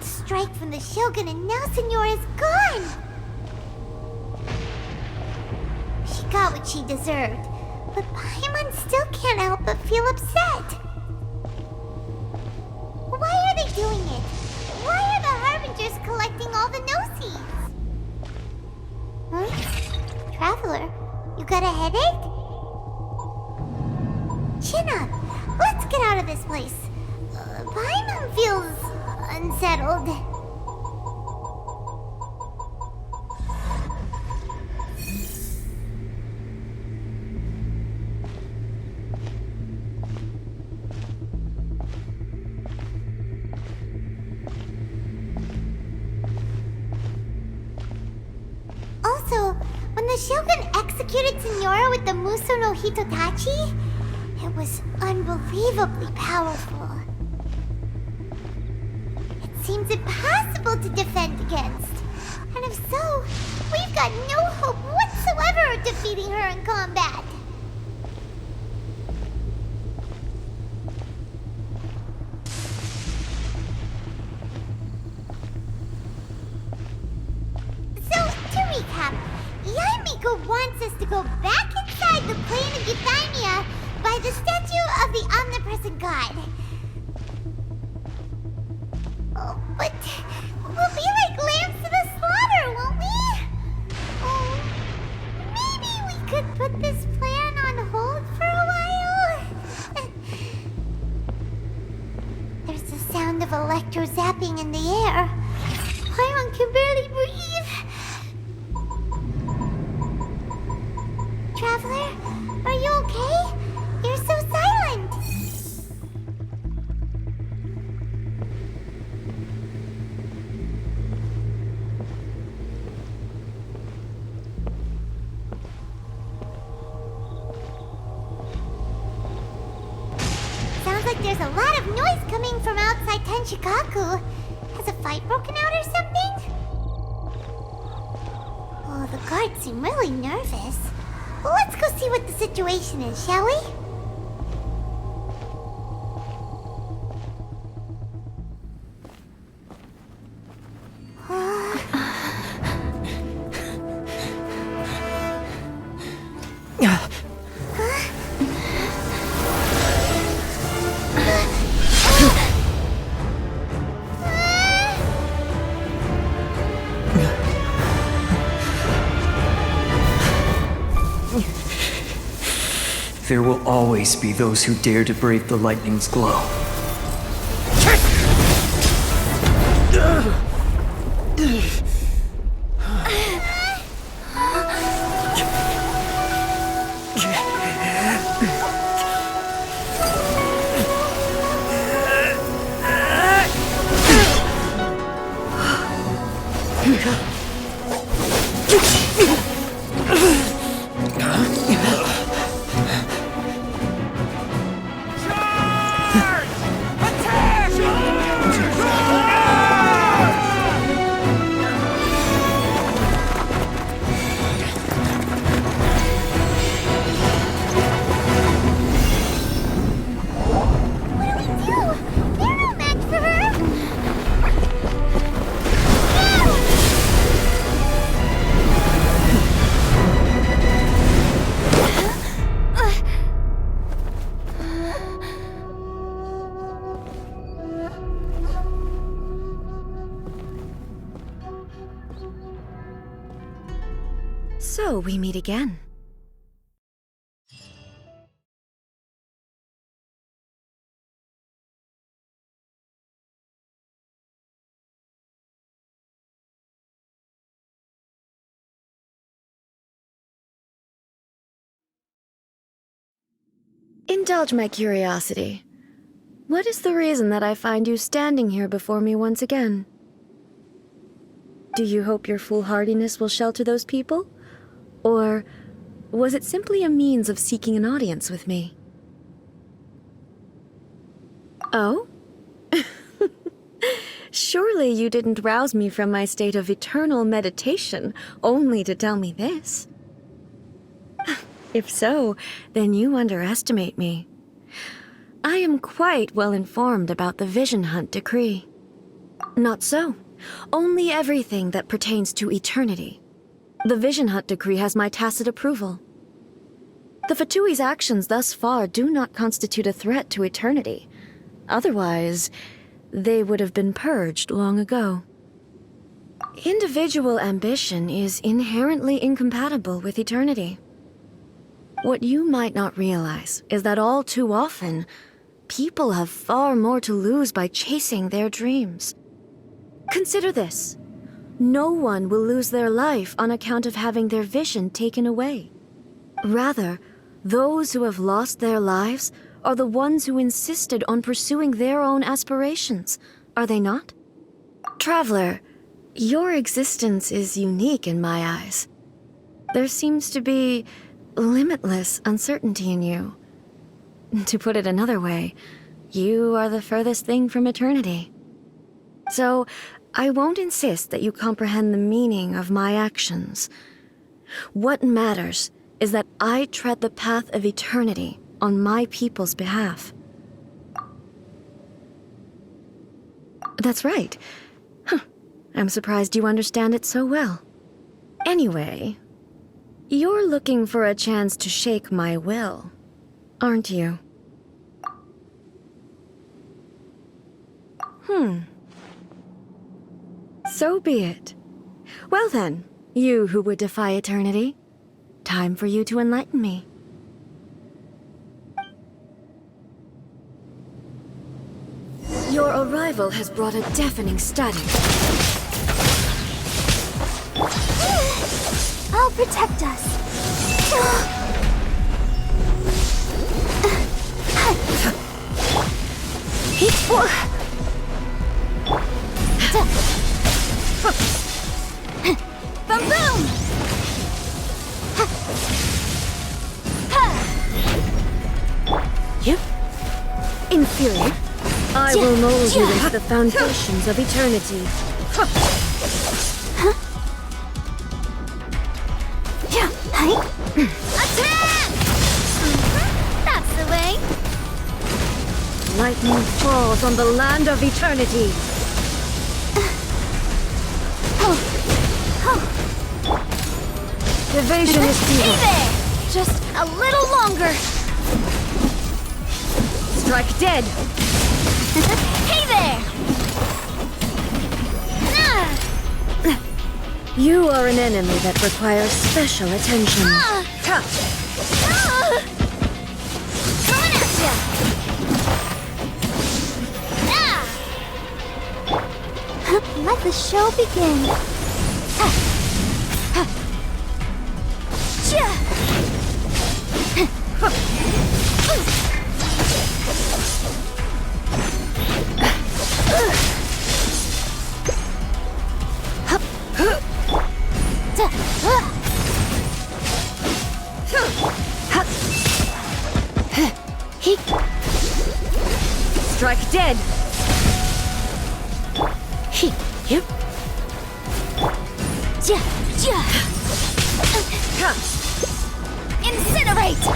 One strike from the Shogun and now Signora's gone! She got what she deserved, but Paimon still can't help but feel upset. Why are they doing it? Why are the Harbingers collecting all the no-seeds? Huh? Traveler, you got a headache? Chin up. Let's get out of this place. Paimon feels unsettled. Also, when the Shogun executed Signora with the Muso no Hitotachi, it was unbelievably powerful. It seems impossible to defend against. And if so, we've got no hope whatsoever of defeating her in combat. So, to recap, Yaimiko wants us to go back inside the plane of Euthymia by the statue of the omnipresent god. Oh, but we'll be like lambs to the slaughter, won't we? Oh, maybe we could put this plan on hold for a while? There's the sound of electro zapping in the air. Paimon can barely breathe. Traveler, are you okay? You're so silent! Sounds like there's a lot of noise coming from outside Tenshikaku. Has a fight broken out or something? Oh, the guards seem really nervous. Well, let's go see what the situation is, shall we? There will always be those who dare to brave the lightning's glow. So we meet again. Indulge my curiosity. What is the reason that I find you standing here before me once again? Do you hope your foolhardiness will shelter those people? Or was it simply a means of seeking an audience with me? Oh? Surely you didn't rouse me from my state of eternal meditation only to tell me this. If so, then you underestimate me. I am quite well informed about the Vision Hunt decree. Not so. Only everything that pertains to eternity. The Vision Hut decree has my tacit approval. The Fatui's actions thus far do not constitute a threat to eternity. Otherwise, they would have been purged long ago. Individual ambition is inherently incompatible with eternity. What you might not realize is that all too often, people have far more to lose by chasing their dreams. Consider this. No one will lose their life on account of having their vision taken away. Rather, those who have lost their lives are the ones who insisted on pursuing their own aspirations, are they not? Traveler, your existence is unique in my eyes. There seems to be limitless uncertainty in you. To put it another way, you are the furthest thing from eternity. So, I won't insist that you comprehend the meaning of my actions. What matters is that I tread the path of eternity on my people's behalf. That's right. I'm surprised you understand it so well. Anyway, you're looking for a chance to shake my will, aren't you? So be it. Well then, you who would defy eternity, time for you to enlighten me. Your arrival has brought a deafening static. I'll protect us. Boom boom! Yep. Inferior. I will mold you into the foundations of eternity. Attack! That's the way. Lightning falls on the land of eternity. Evasion is Hey futile. there! Just a little longer. Strike dead. Hey there! You are an enemy that requires special attention. Coming at ya! Let the show begin. Strike dead. Yep. Incinerate!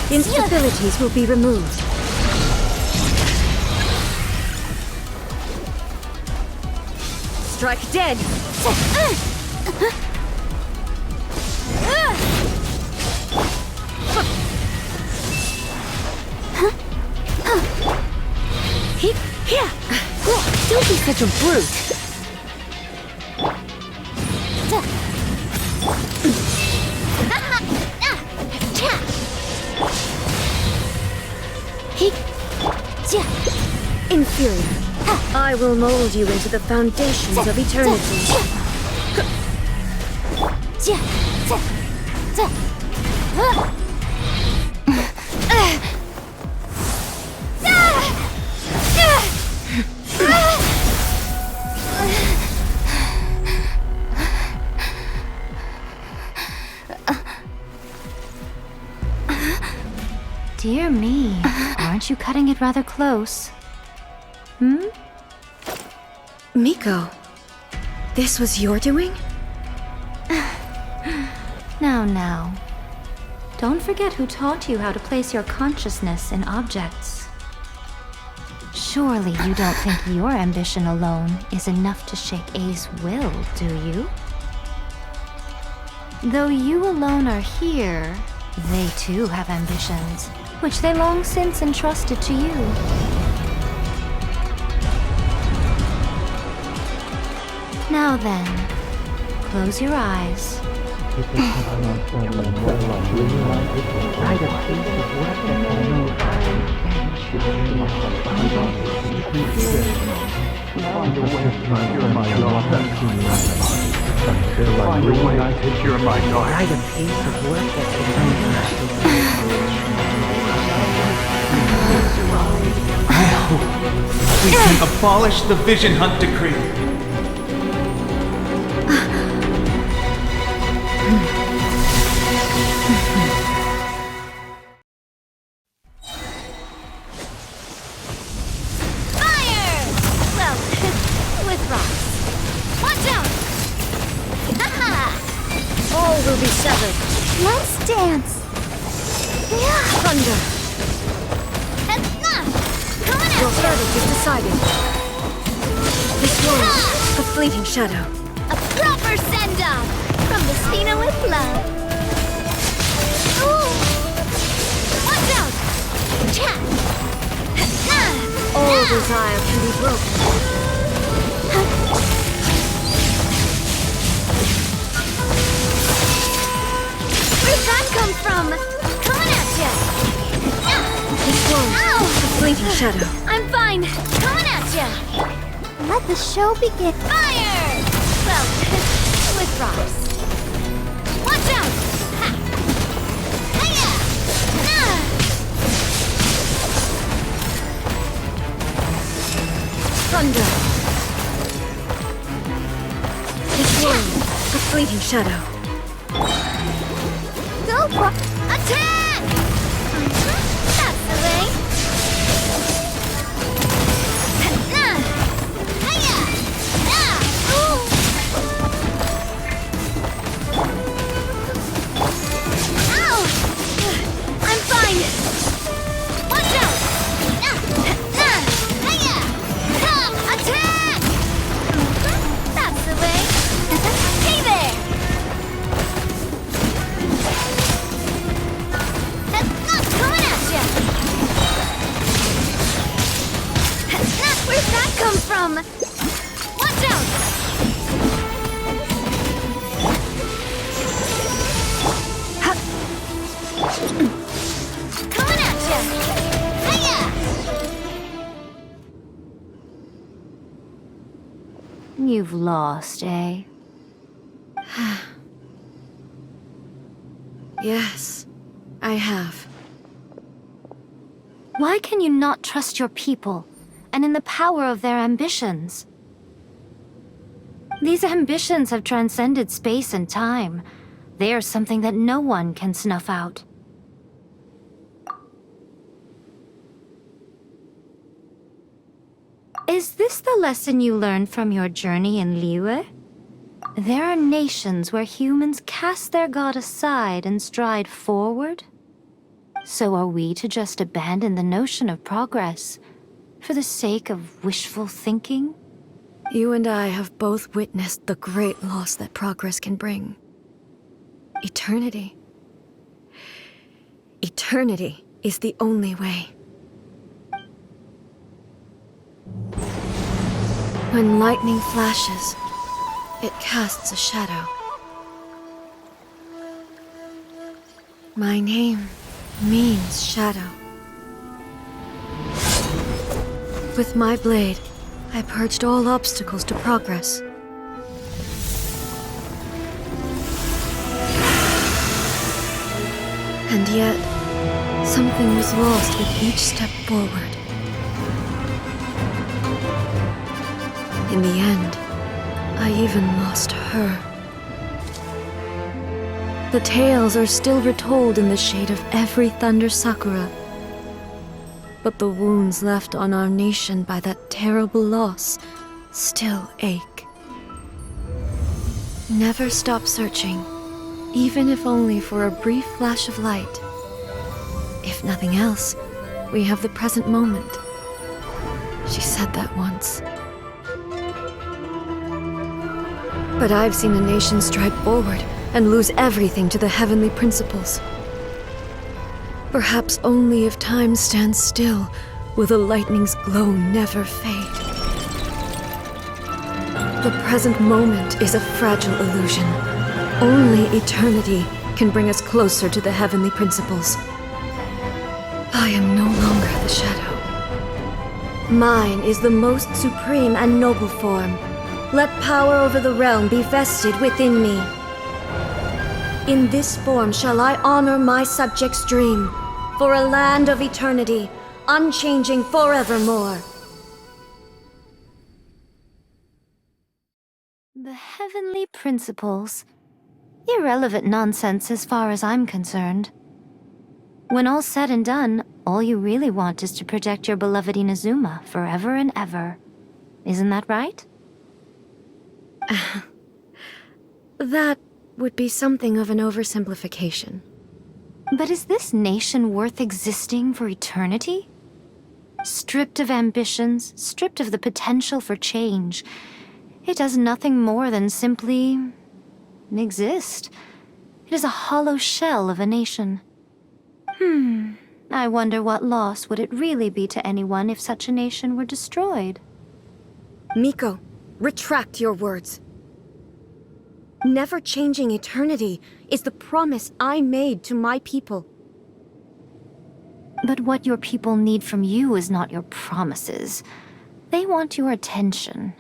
Instabilities will be removed. Strike dead. Here. Don't be such a brute. Inferior. I will mold you into the foundations of eternity. Dear me, aren't you cutting it rather close? Miko, this was your doing? Now. Don't forget who taught you how to place your consciousness in objects. Surely you don't think your ambition alone is enough to shake A's will, do you? Though you alone are here, they too have ambitions, which they long since entrusted to you. Now then, close your eyes. We can abolish the Vision Hunt Decree. Fire! Well, with rocks. Watch out! All will be severed. Let's dance. Thunder. Coming Your at verdict is decided. This one, a fleeting shadow. a proper send-off from Messina with love. Ooh! Watch out! Chat! All desire can be broken. Where'd that come from? Coming at ya! This one, Ow! a fleeting shadow. I'm fine. Coming at ya. Let the show begin. Fire! Well, with rocks. Watch out! Ha! Hiya! Thunder. This one, a fleeting shadow. Go for attack! That's the way. Hiya! Ooh! Ow! I'm fine. Watch out! Hiya! Attack! That's the way. Hey there! Coming at ya! Where'd that come from? Watch out! Coming at ya! Hiya! You've lost, eh? Yes, I have. Why can you not trust your people, and in the power of their ambitions? These ambitions have transcended space and time. They are something that no one can snuff out. Is this the lesson you learned from your journey in Liyue? There are nations where humans cast their god aside and stride forward. So are we to just abandon the notion of progress for the sake of wishful thinking? You and I have both witnessed the great loss that progress can bring. Eternity. Eternity is the only way. When lightning flashes, it casts a shadow. My name means shadow. With my blade, I purged all obstacles to progress. And yet, something was lost with each step forward. In the end, I even lost her. The tales are still retold in the shade of every Thunder Sakura. But the wounds left on our nation by that terrible loss still ache. Never stop searching, even if only for a brief flash of light. If nothing else, we have the present moment. She said that once. But I've seen a nation stride forward and lose everything to the heavenly principles. Perhaps only if time stands still will the lightning's glow never fade. The present moment is a fragile illusion. Only eternity can bring us closer to the heavenly principles. I am no longer the shadow. Mine is the most supreme and noble form. Let power over the realm be vested within me. In this form shall I honor my subjects' dream, for a land of eternity, unchanging forevermore. The heavenly principles. Irrelevant nonsense as far as I'm concerned. When all's said and done, all you really want is to protect your beloved Inazuma forever and ever. Isn't that right? That would be something of an oversimplification. But is this nation worth existing for eternity? Stripped of ambitions, stripped of the potential for change, it does nothing more than simply exist. It is a hollow shell of a nation. I wonder what loss would it really be to anyone if such a nation were destroyed? Miko, retract your words. Never changing eternity is the promise I made to my people. But what your people need from you is not your promises. They want your attention.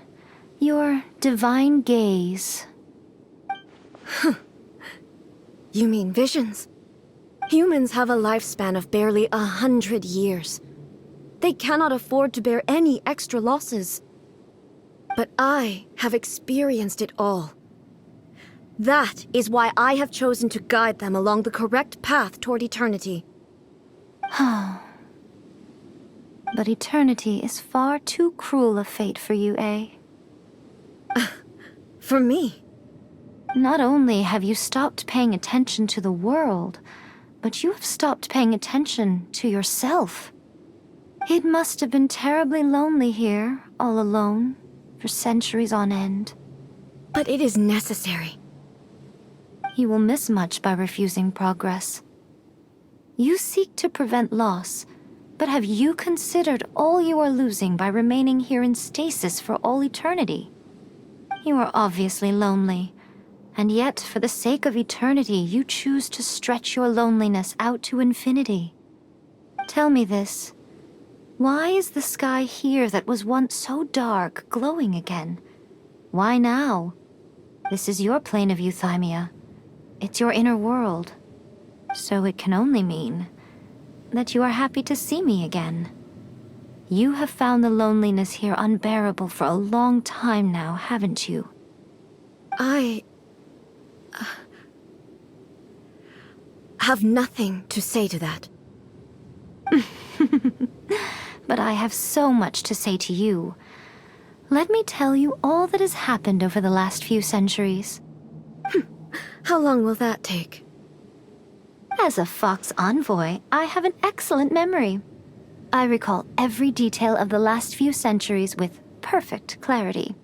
Your divine gaze. You mean visions? Humans have a lifespan of barely 100 years. They cannot afford to bear any extra losses. But I have experienced it all. That is why I have chosen to guide them along the correct path toward eternity. But eternity is far too cruel a fate for you, eh? For me? Not only have you stopped paying attention to the world, but you have stopped paying attention to yourself. It must have been terribly lonely here, all alone, for centuries on end. But it is necessary. You will miss much by refusing progress. You seek to prevent loss, but have you considered all you are losing by remaining here in stasis for all eternity? You are obviously lonely, and yet for the sake of eternity you choose to stretch your loneliness out to infinity. Tell me this. Why is the sky here that was once so dark glowing again? Why now? This is your plane of euthymia. It's your inner world. So it can only mean that you are happy to see me again. You have found the loneliness here unbearable for a long time now, haven't you? I have nothing to say to that. But I have so much to say to you. Let me tell you all that has happened over the last few centuries. How long will that take? As a Fox envoy, I have an excellent memory. I recall every detail of the last few centuries with perfect clarity.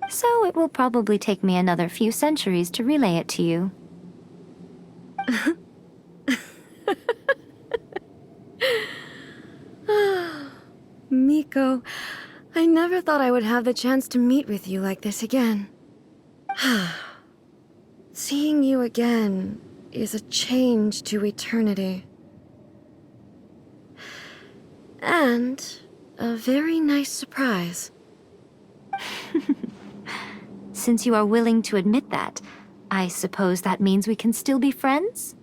So it will probably take me another few centuries to relay it to you. Miko, I never thought I would have the chance to meet with you like this again. Seeing you again is a change to eternity. And a very nice surprise. Since you are willing to admit that, I suppose that means we can still be friends?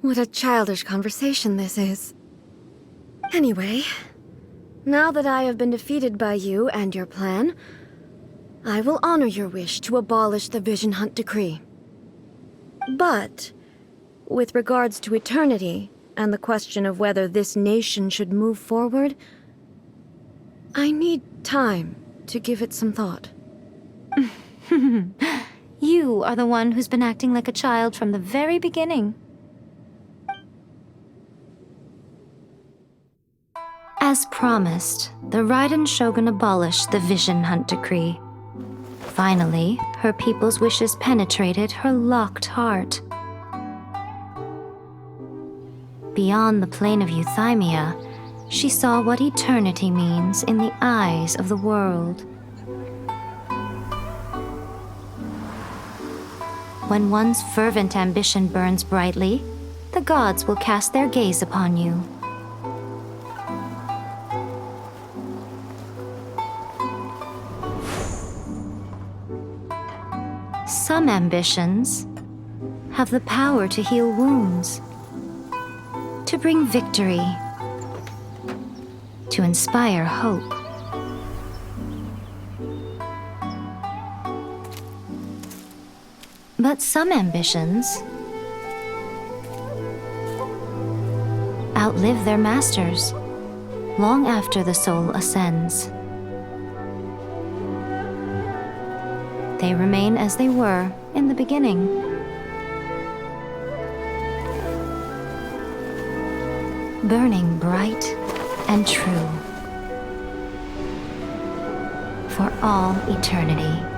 What a childish conversation this is. Anyway, now that I have been defeated by you and your plan, I will honor your wish to abolish the Vision Hunt Decree. But, with regards to eternity, and the question of whether this nation should move forward, I need time to give it some thought. You are the one who's been acting like a child from the very beginning. As promised, the Raiden Shogun abolished the Vision Hunt Decree. Finally, her people's wishes penetrated her locked heart. Beyond the plane of euthymia, she saw what eternity means in the eyes of the world. When one's fervent ambition burns brightly, the gods will cast their gaze upon you. Some ambitions have the power to heal wounds, to bring victory, to inspire hope. But some ambitions outlive their masters long after the soul ascends. They remain as they were in the beginning. Burning bright and true for all eternity.